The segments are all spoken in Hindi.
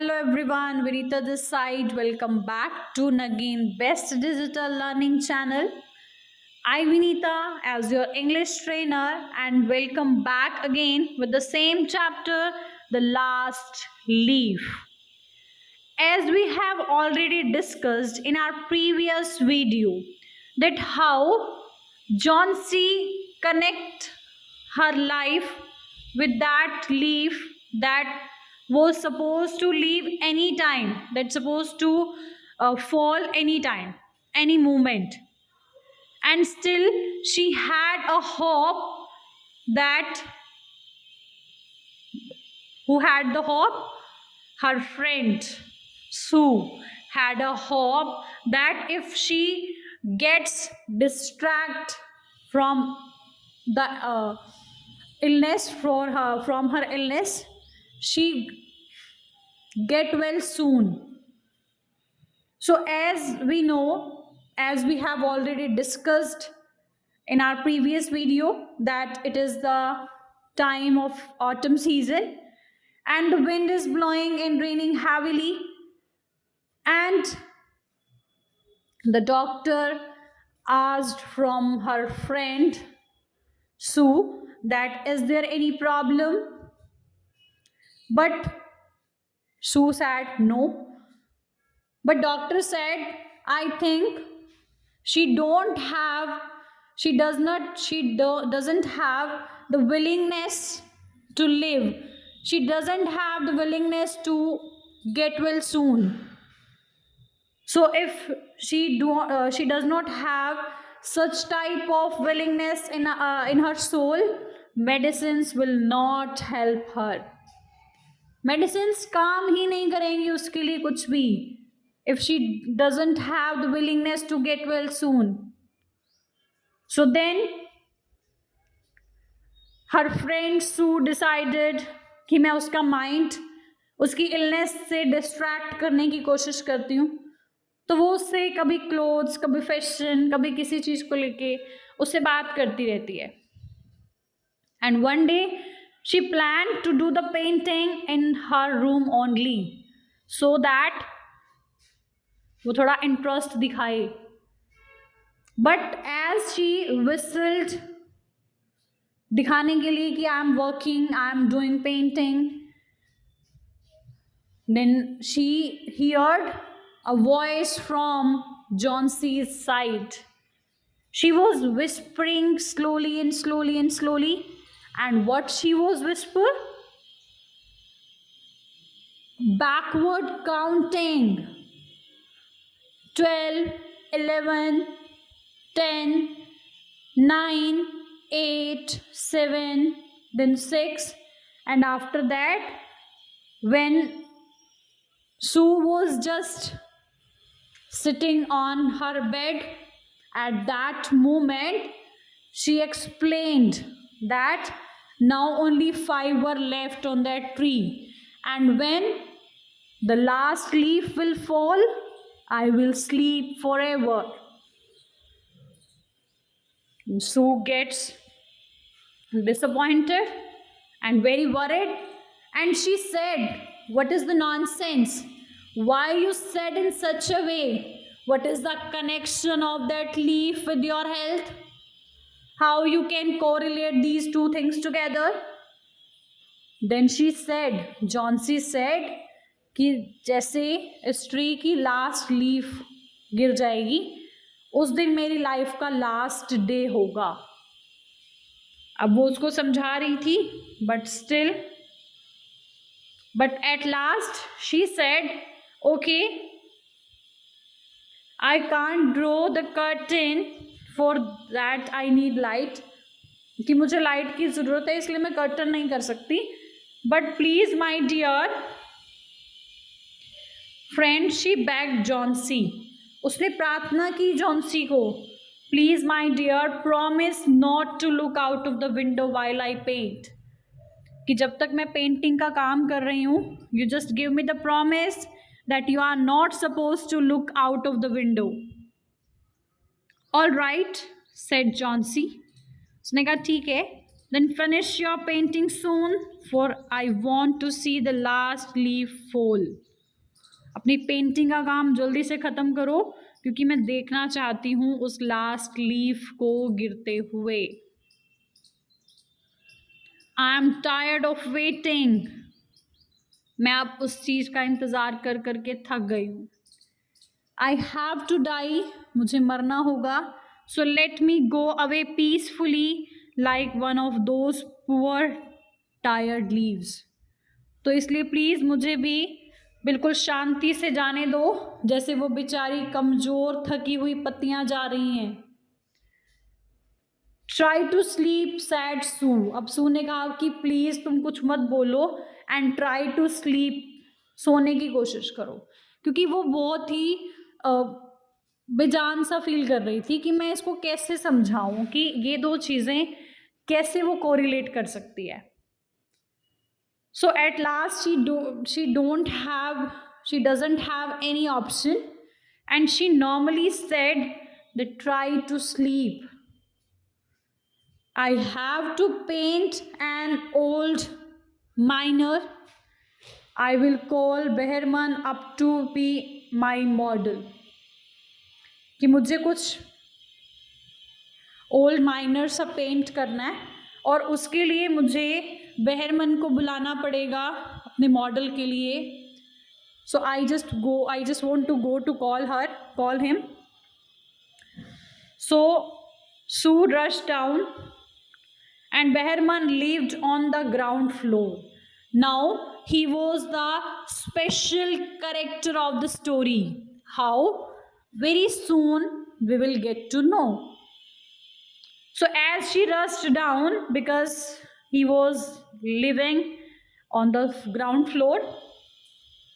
Hello everyone, Vinita this side. Welcome back to Nagin Best Digital Learning Channel. I Vinita as your English trainer and welcome back again with the same chapter, The Last Leaf. As we have already discussed in our previous video that how John C connect her life with that leaf that was supposed to leave any time, that's supposed to fall anytime, any moment, and still she had a hope that who had the hope, her friend Sue had a hope that if she gets distracted from the illness from her illness, she get well soon. So as we know, as we have already discussed in our previous video, that it is the time of autumn season and the wind is blowing and raining heavily, and the doctor asked from her friend Sue that is there any problem, but Sue said no. But doctor said, I think she don't have, she does not, doesn't have the willingness to live. She doesn't have the willingness to get well soon. So if she does not have such type of willingness in her soul, medicines will not help her. Medicines काम ही नहीं करेंगी उसके लिए कुछ भी if she doesn't have the willingness to get well soon. So then her friend Sue decided कि मैं उसका माइंड उसकी इलनेस से डिस्ट्रैक्ट करने की कोशिश करती हूँ. तो वो उससे कभी क्लोथ्स, कभी फैशन, कभी किसी चीज़ को लेके उससे बात करती रहती है. And one day she planned to do the painting in her room only so that वो थोड़ा इंटरेस्ट दिखाए. बट एज शी विस्टल्ड दिखाने के लिए कि I am working, I am doing painting, then she heard a voice from John C's side. She was whispering slowly and slowly and slowly. And what she was whispering? Backward counting. 12, 11, 10, 9, 8, 7, then 6. And after that, when Sue was just sitting on her bed, at that moment, she explained that now only 5 were left on that tree, and when the last leaf will fall, I will sleep forever. Sue gets disappointed and very worried, and she said, what is the nonsense? Why you said in such a way? What is the connection of that leaf with your health? How you can correlate these two things together? Then she said, John C said कि जैसे इस ट्री की लास्ट लीफ गिर जाएगी उस दिन मेरी लाइफ का लास्ट डे होगा. अब वो उसको समझा रही थी, but still, but at last she said, okay, I can't draw the curtain, for that I need light. कि मुझे लाइट की ज़रूरत है इसलिए मैं कर्टन नहीं कर सकती. But please my dear friend, she begged John C. उसने प्रार्थना की जॉन सी को, please my dear promise not to look out of the window while I paint. कि जब तक मैं पेंटिंग का काम कर रही हूँ, you just give me the promise that you are not supposed to look out of the window. All right, said John C. उसने कहा ठीक है, then finish your painting soon, for I want to see the last leaf fall. अपनी पेंटिंग का काम जल्दी से ख़त्म करो, क्योंकि मैं देखना चाहती हूँ उस लास्ट लीफ को गिरते हुए। I am tired of waiting. मैं अब उस चीज़ का इंतज़ार कर करके थक गई हूँ। आई हैव टू डाई, मुझे मरना होगा। So let me go away peacefully like one of those poor tired leaves. तो इसलिए प्लीज़ मुझे भी बिल्कुल शांति से जाने दो, जैसे वो बेचारी कमज़ोर थकी हुई पत्तियां जा रही हैं। ट्राई टू स्लीप सैड सू। अब सू ने कहा कि प्लीज़ तुम कुछ मत बोलो एंड ट्राई टू स्लीप, सोने की कोशिश करो, क्योंकि वो बहुत ही बेजान सा फील कर रही थी कि मैं इसको कैसे समझाऊं कि ये दो चीज़ें कैसे वो कोरिलेट कर सकती है। So at last she doesn't have any option, and she normally said that try to sleep. I have to paint an old miner. I will call Behrman up to be my model. कि मुझे कुछ ओल्ड माइनर सा पेंट करना है और उसके लिए मुझे बेहरमन को बुलाना पड़ेगा अपने मॉडल के लिए। So I just want to go to call him. So Sue rush down and Behrman lived on the ground floor. Now he was the special character of the story. How? Very soon we will get to know. So as she rushed down, because he was living on the ground floor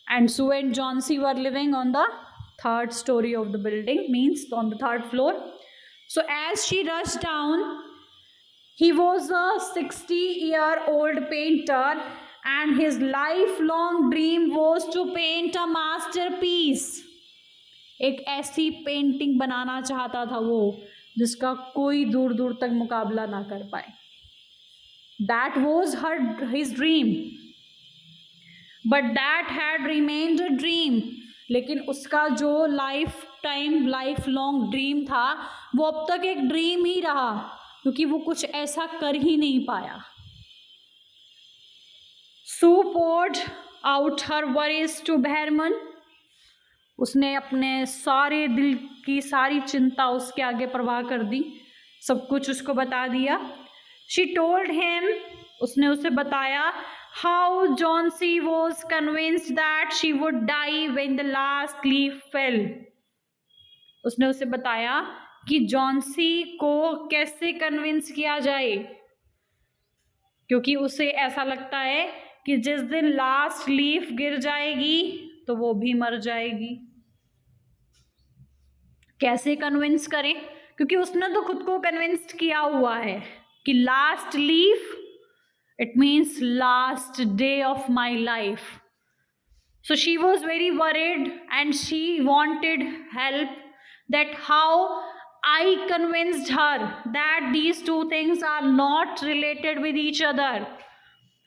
and Sue and John C were living on the third story of the building, means on the third floor. So as she rushed down, he was a 60-year-old painter and his lifelong dream was to paint a masterpiece. एक ऐसी पेंटिंग बनाना चाहता था वो जिसका कोई दूर दूर तक मुकाबला ना कर पाए। That was his dream, but that had remained a dream. लेकिन उसका जो लाइफ लॉन्ग ड्रीम था वो अब तक एक ड्रीम ही रहा, क्योंकि वो कुछ ऐसा कर ही नहीं पाया। Sue poured out her worries to Behrman. उसने अपने सारे दिल की सारी चिंता उसके आगे प्रवाह कर दी, सब कुछ उसको बता दिया। She told him, उसने उसे बताया how John C was convinced that she would die when the last leaf fell. उसने उसे बताया कि जॉन सी को कैसे कन्विंस किया जाए, क्योंकि उसे ऐसा लगता है कि जिस दिन लास्ट लीफ गिर जाएगी तो वो भी मर जाएगी। कैसे कन्विंस करें, क्योंकि उसने तो खुद को कन्विंस्ड किया हुआ है कि last leaf it means last day of my life. So she was very worried and she wanted help, that how I convinced her that these two things are not related with each other.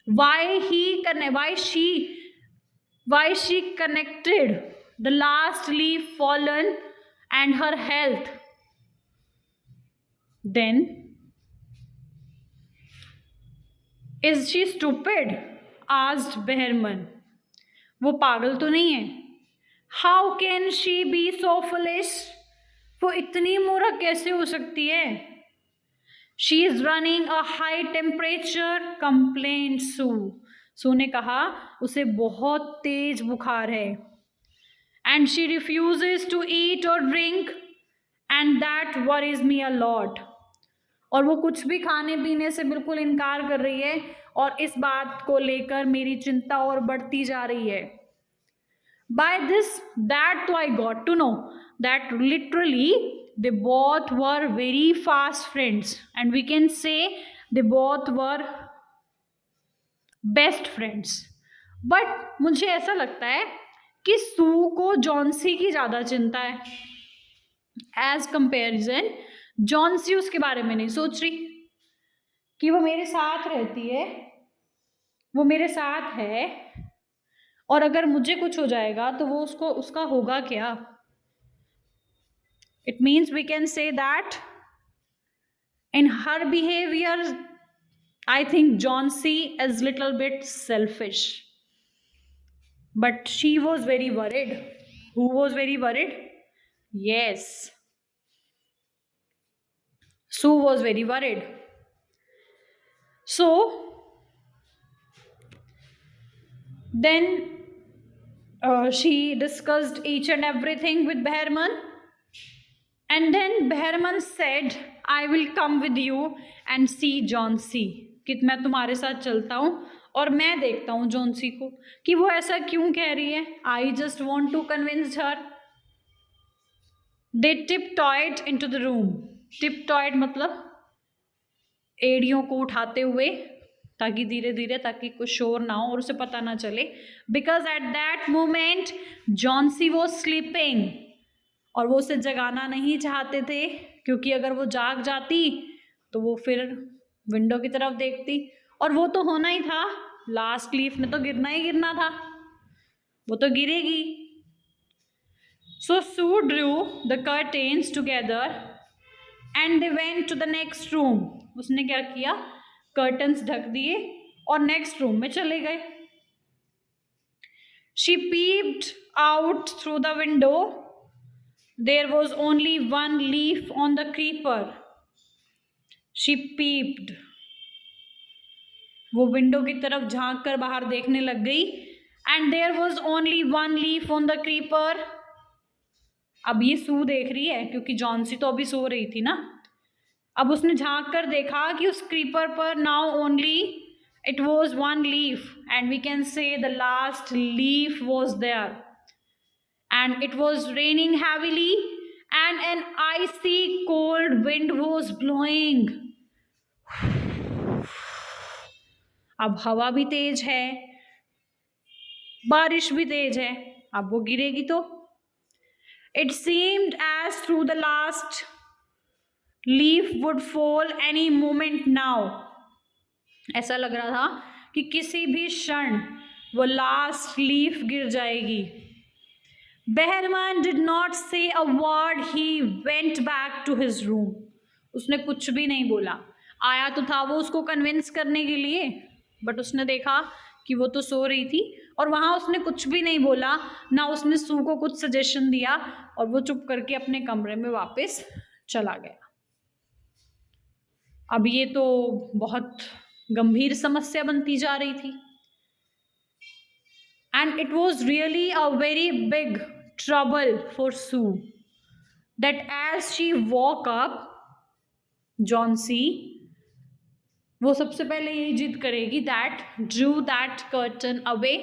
Why she connected the last leaf fallen and her health? Then, is she stupid? Asked Behrman. वो पागल तो नहीं है? How can she be so foolish? वो इतनी मूर्ख कैसे हो सकती है? She is running a high temperature, complained Sue. Sue ने कहा उसे बहुत तेज बुखार है. And she refuses to eat or drink, and that worries me a lot. और वो कुछ भी खाने पीने से बिल्कुल इनकार कर रही है और इस बात को लेकर मेरी चिंता और बढ़ती जा रही है. By this, that I got to know that literally they both were very fast friends, and we can say they both were best friends. But मुझे ऐसा लगता है कि सू को जॉनसी की ज़्यादा चिंता है. एज कंपेरिजन जॉनसी उसके बारे में नहीं सोच रही कि वो मेरे साथ रहती है, वो मेरे साथ है और अगर मुझे कुछ हो जाएगा तो वो उसका होगा क्या? It means we can say that in her behavior, I think Johnsy is little bit selfish, but she was very worried. Who was very worried? Yes, Sue was very worried. So then she discussed each and everything with Behrman, and then Behrman said, I will come with you and see Johnsy, कि मैं तुम्हारे साथ चलता हूँ और मैं देखता हूँ जॉन्सी को कि वो ऐसा क्यों कह रही है. I just want to convince her. They tiptoed into the room. Tiptoed मतलब एड़ियों को उठाते हुए, ताकि धीरे धीरे, ताकि कुछ शोर ना हो और उसे पता ना चले. Because at that moment Johnsy was sleeping, और वो उसे जगाना नहीं चाहते थे, क्योंकि अगर वो जाग जाती तो वो फिर विंडो की तरफ देखती, और वो तो होना ही था. लास्ट लीफ ने तो गिरना ही गिरना था, वो तो गिरेगी. So Sue drew the curtains together and they went to the next room. उसने क्या किया? कर्टन्स ढक दिए और नेक्स्ट रूम में चले गए. She peeped out through the window. There was only one leaf on the creeper. She peeped. वो विंडो की तरफ झांक कर बाहर देखने लग गई. And there was only one leaf on the creeper. अब ये सू देख रही है, क्योंकि जॉन्सी तो अभी सो रही थी ना. अब उसने झांक कर देखा कि उस क्रीपर पर now only it was one leaf, and we can say the last leaf was there. And it was raining heavily, and an icy cold wind was blowing. अब हवा भी तेज है, बारिश भी तेज है. अब वो गिरेगी तो. It seemed as through the last leaf would fall any moment now. ऐसा लग रहा था कि किसी भी क्षण वो लास्ट लीफ गिर जाएगी. Behrman did not say a word. He went back to his room. उसने कुछ भी नहीं बोला. आया तो था वो उसको कन्विंस करने के लिए, बट उसने देखा कि वो तो सो रही थी, और वहाँ उसने कुछ भी नहीं बोला, ना उसने सू को कुछ सजेशन दिया, और वो चुप करके अपने कमरे में वापस चला गया. अब ये तो बहुत गंभीर समस्या बनती जा रही थी. And it was really a very big trouble for Sue, that as she woke up, Johnsy, वो सबसे पहले यही जिद करेगी that drew that curtain away,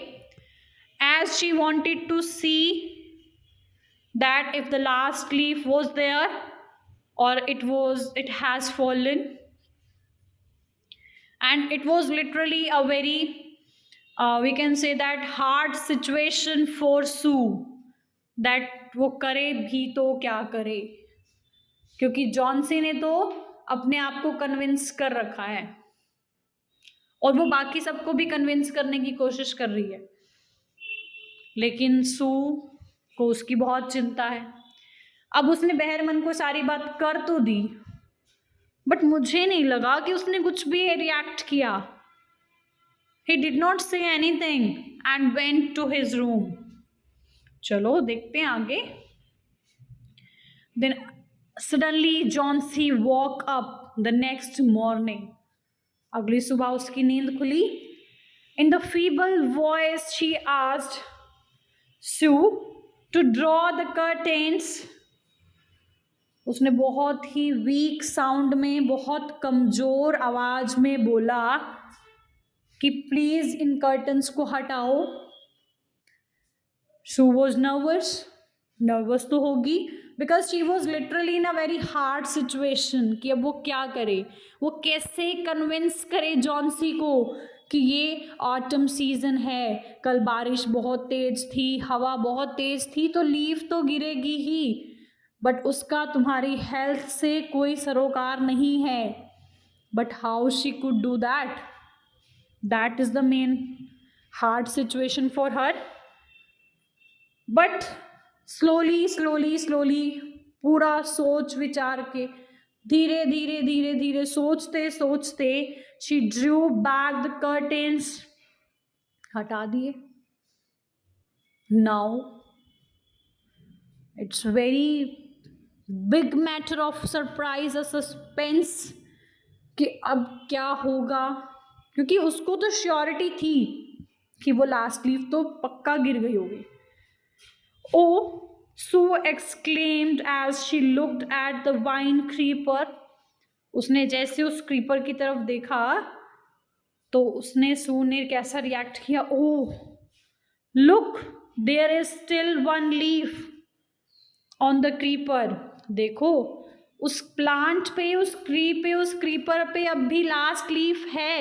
as she wanted to see that if the last leaf was there or it has fallen. And it was literally a very we can say that hard situation for Sue, that वो करे भी तो क्या करे, क्योंकि जॉन्सी ने तो अपने आप को कन्विंस कर रखा है, और वो बाकी सबको भी कन्विंस करने की कोशिश कर रही है, लेकिन सू को उसकी बहुत चिंता है. अब उसने बेहरमन को सारी बात कर तो दी, बट मुझे नहीं लगा कि उसने कुछ भी रिएक्ट किया. He did not say anything and went to his room. चलो देखते हैं आगे. Then suddenly Johnsy woke up the next morning. अगली सुबह उसकी नींद खुली. In the feeble voice she asked Sue to draw the curtains. उसने बहुत ही वीक साउंड में, बहुत कमज़ोर आवाज़ में बोला कि प्लीज़ इन कर्टन्स को हटाओ. Sue was नर्वस तो होगी, because she was literally in a very hard situation कि अब वो क्या करे, वो कैसे कन्विंस करे जॉन्सी को कि ये ऑटम सीज़न है, कल बारिश बहुत तेज़ थी, हवा बहुत तेज़ थी, तो लीफ तो गिरेगी ही, बट उसका तुम्हारी हेल्थ से कोई सरोकार नहीं है. But how she could do that? That is the main hard situation for her. But slowly slowly slowly, पूरा सोच विचार के, धीरे धीरे धीरे धीरे सोचते सोचते, she Drew back the curtains, हटा दिए. Now it's very big matter of surprise, suspense कि अब क्या होगा, क्योंकि उसको तो श्योरिटी थी कि वो लास्ट लीफ तो पक्का गिर गई होगी. ओ, Sue exclaimed as she looked at the vine creeper. उसने जैसे उस क्रीपर की तरफ देखा तो उसने, सू ने कैसा रिएक्ट किया. Oh, look, there is still one leaf on the creeper. देखो उस प्लांट पे, उस क्रीपर पे अब भी लास्ट लीफ है.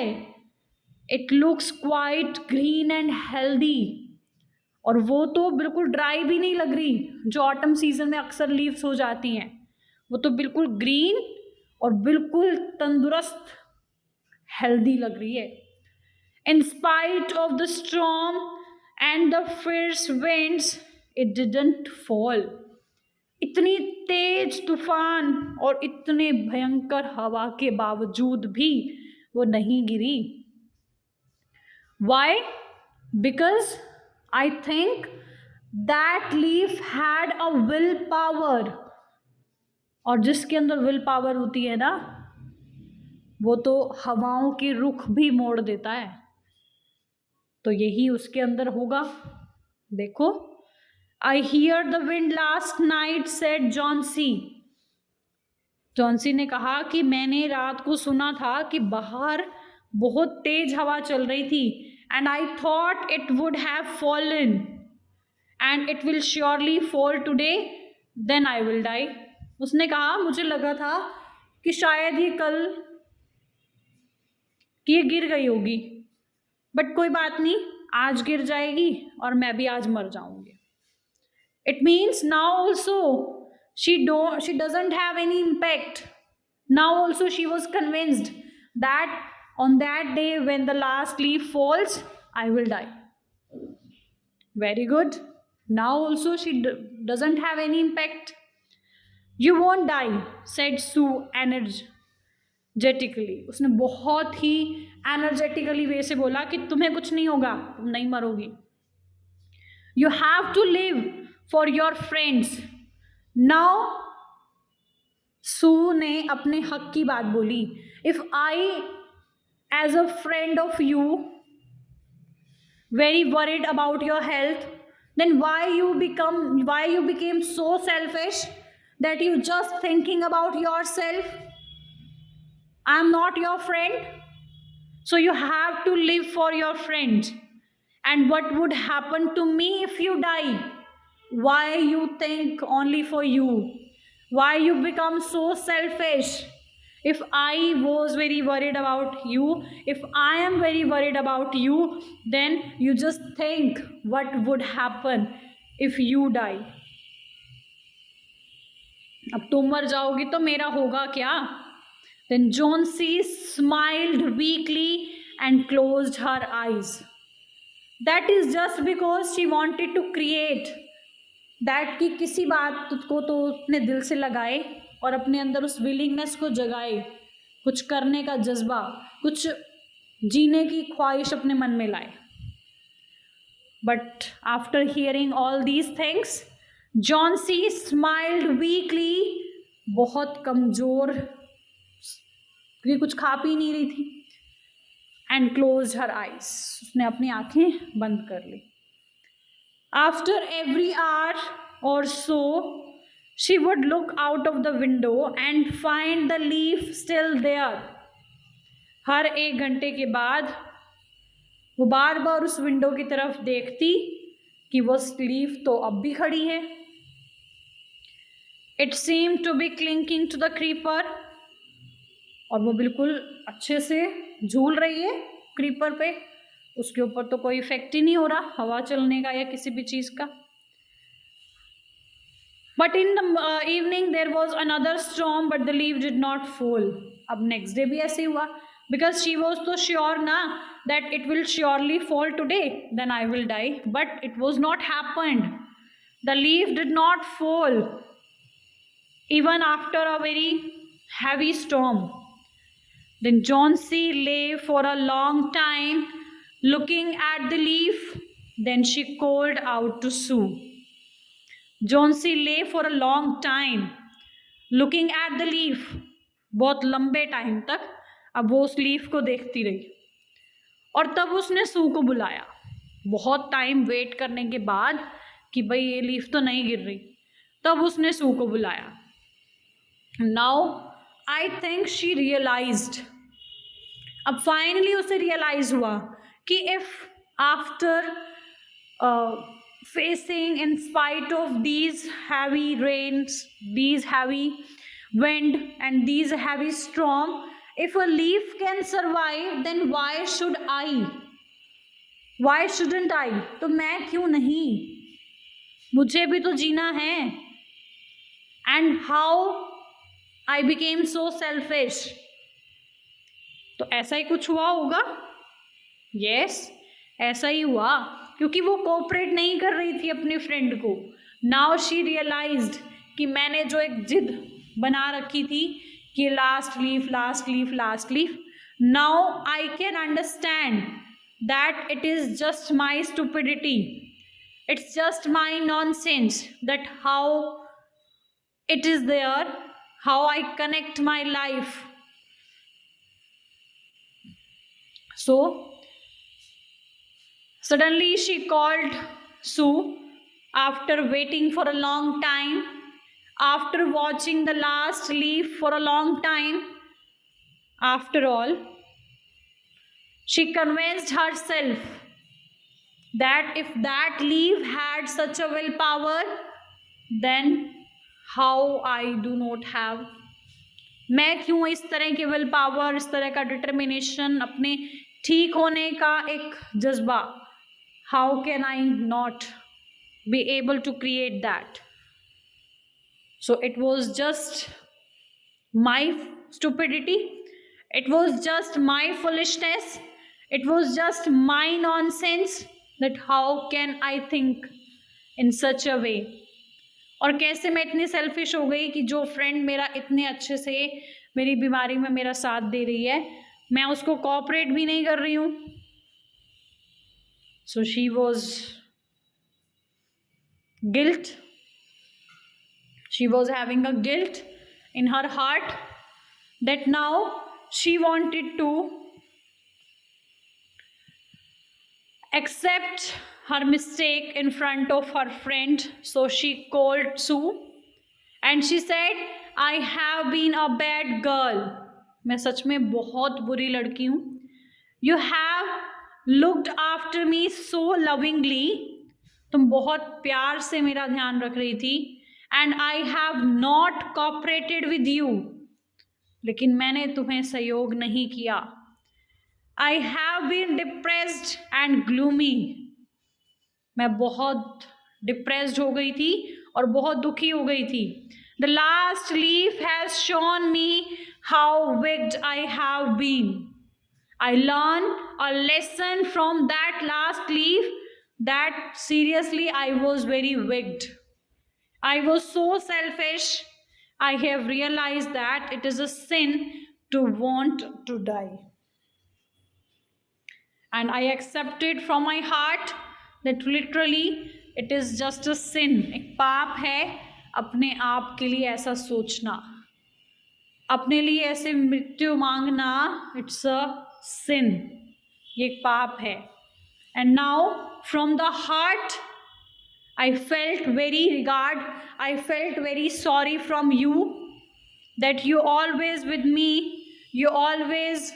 It looks quite green and healthy. और वो तो बिल्कुल ड्राई भी नहीं लग रही, जो ऑटम सीजन में अक्सर लीव्स हो जाती हैं. वो तो बिल्कुल ग्रीन और बिल्कुल तंदुरुस्त, हेल्दी लग रही है. In spite of the storm and the fierce winds it didn't fall. इतनी तेज तूफान और इतने भयंकर हवा के बावजूद भी वो नहीं गिरी. Why? Because I think that leaf had a will power. और जिसके अंदर विल पावर होती है ना, वो तो हवाओं के रुख भी मोड़ देता है. तो यही उसके अंदर होगा. देखो, I hear the wind last night, said Johnsy. Johnsy ने कहा कि मैंने रात को सुना था कि बाहर बहुत तेज हवा चल रही थी. And I thought it would have fallen and it will surely fall today, then I will die. उसने कहा मुझे लगा था कि शायद ही कल ये गिर गई होगी, बट कोई बात नहीं, आज गिर जाएगी और मैं भी आज मर जाऊंगी. It means now also she doesn't have any impact. Now also she was convinced that on that day when the last leaf falls, I will die. Very good. Now also she doesn't have any impact. You won't die, said Sue energetically. उसने बहुत ही energetically वे से बोला कि तुम्हें कुछ नहीं होगा, तुम नहीं मरोगी. You have to live for your friends. Now Sue ने अपने हक की बात बोली. If I as a friend of you very worried about your health, then why you became so selfish that you just thinking about yourself? I am not your friend, so you have to live for your friend. And what would happen to me if you die? Why you think only for you? Why you become so selfish? If I was very worried about you, if I am very worried about you, then you just think what would happen if you die. अब तुम मर जाओगी तो मेरा होगा क्या? Then Johnsy smiled weakly and closed her eyes. That is just because she wanted to create that कि किसी बात को तो अपने दिल से लगाए और अपने अंदर उस विलिंगनेस को जगाए, कुछ करने का जज्बा, कुछ जीने की ख्वाहिश अपने मन में लाए. But after hearing all these things, Johnsy smiled weekly, बहुत कमज़ोर, क्योंकि कुछ खा पी नहीं रही थी, एंड क्लोज हर आइज, उसने अपनी आंखें बंद कर ली. After every hour or so, she would look out of the window and find the leaf still there. हर 1 घंटे के बाद वो बार बार उस विंडो की तरफ देखती कि वो लीफ तो अब भी खड़ी है. It seemed to be clinging to the creeper. और वो बिल्कुल अच्छे से झूल रही है क्रीपर पे. उसके ऊपर तो कोई इफेक्ट ही नहीं हो रहा हवा चलने का या किसी भी चीज़ का. But in the evening there was another storm but the leaf did not fall. अब नेक्स्ट डे भी ऐसे हुआ, बिकॉज शी वॉज तो श्योर ना that it will surely fall today, then I will die, but it was not happened. The leaf did not fall even after a very heavy storm. Then Johnsy lay for a long time looking at the leaf. Then she called out to Sue. Johnsy lay for a long time looking at the leaf. बहुत लंबे टाइम तक अब वो उस लीफ को देखती रही और तब उसने सू को बुलाया. बहुत टाइम वेट करने के बाद कि भाई ये लीफ तो नहीं गिर रही, तब उसने सू को बुलाया. Now I think she realised. अब फाइनली उसे रियलाइज हुआ कि if after facing in spite of these heavy rains, these heavy wind and these heavy storm, if a leaf can survive, then why should I? Why shouldn't I? तो मैं क्यों नहीं, मुझे भी तो जीना है. And how I became so selfish. तो ऐसा ही कुछ हुआ होगा. Yes, ऐसा ही हुआ क्योंकि वो कोऑपरेट नहीं कर रही थी अपने फ्रेंड को. नाउ शी रियलाइज्ड कि मैंने जो एक जिद बना रखी थी कि last leaf last leaf last leaf, now I can understand that it is just my stupidity, it's just my nonsense, that how it is there, how I connect my life. So suddenly she called Sue after waiting for a long time, after watching the last leaf for a long time. After all, she convinced herself that if that leaf had such a willpower, then how I do not have. मैं क्यों इस तरह की विल पावर, इस तरह का डिटर्मिनेशन, अपने ठीक होने का एक जज्बा, how can I not be able to create that? So it was just my stupidity, it was just my foolishness, it was just my nonsense, that how can I think in such a way. और कैसे मैं इतनी सेल्फिश हो गई कि जो फ्रेंड मेरा इतने अच्छे से मेरी बीमारी में मेरा साथ दे रही है, मैं उसको कोऑपरेट भी नहीं कर रही हूँ. So she was guilt. She was having a guilt in her heart that now she wanted to accept her mistake in front of her friend. So she called Sue and she said, I have been a bad girl. मैं सच में बहुत बुरी लड़की हूँ. You have looked after me so lovingly. तुम बहुत प्यार से मेरा ध्यान रख रही थी. And I have not cooperated with you. लेकिन मैंने तुम्हें सहयोग नहीं किया. I have been depressed and gloomy. मैं बहुत डिप्रेस्ड हो गई थी और बहुत दुखी हो गई थी. The last leaf has shown me how wicked I have been. I learned a lesson from that last leaf that seriously I was very wicked. I was so selfish. I have realized that it is a sin to want to die. And I accepted from my heart that literally it is just a sin. एक पाप है अपने आप के लिए ऐसा सोचना, अपने लिए ऐसे मृत्यु मांगना. It's a sin. ये एक पाप है. And now from the heart I felt very regard, I felt very sorry from you, that you always with me, you always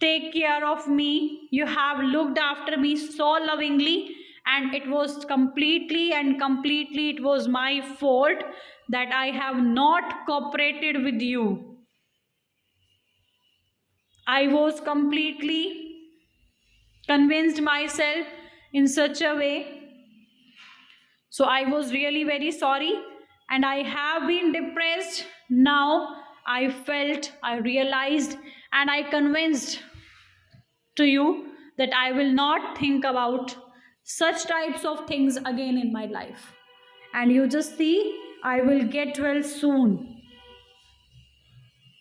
take care of me, you have looked after me so lovingly, and it was completely it was my fault that I have not cooperated with you. I was completely convinced myself in such a way. So I was really very sorry and I have been depressed. Now I felt, I realized and I convinced to you that I will not think about such types of things again in my life. And you just see, I will get well soon.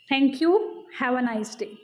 Thank you. Have a nice day.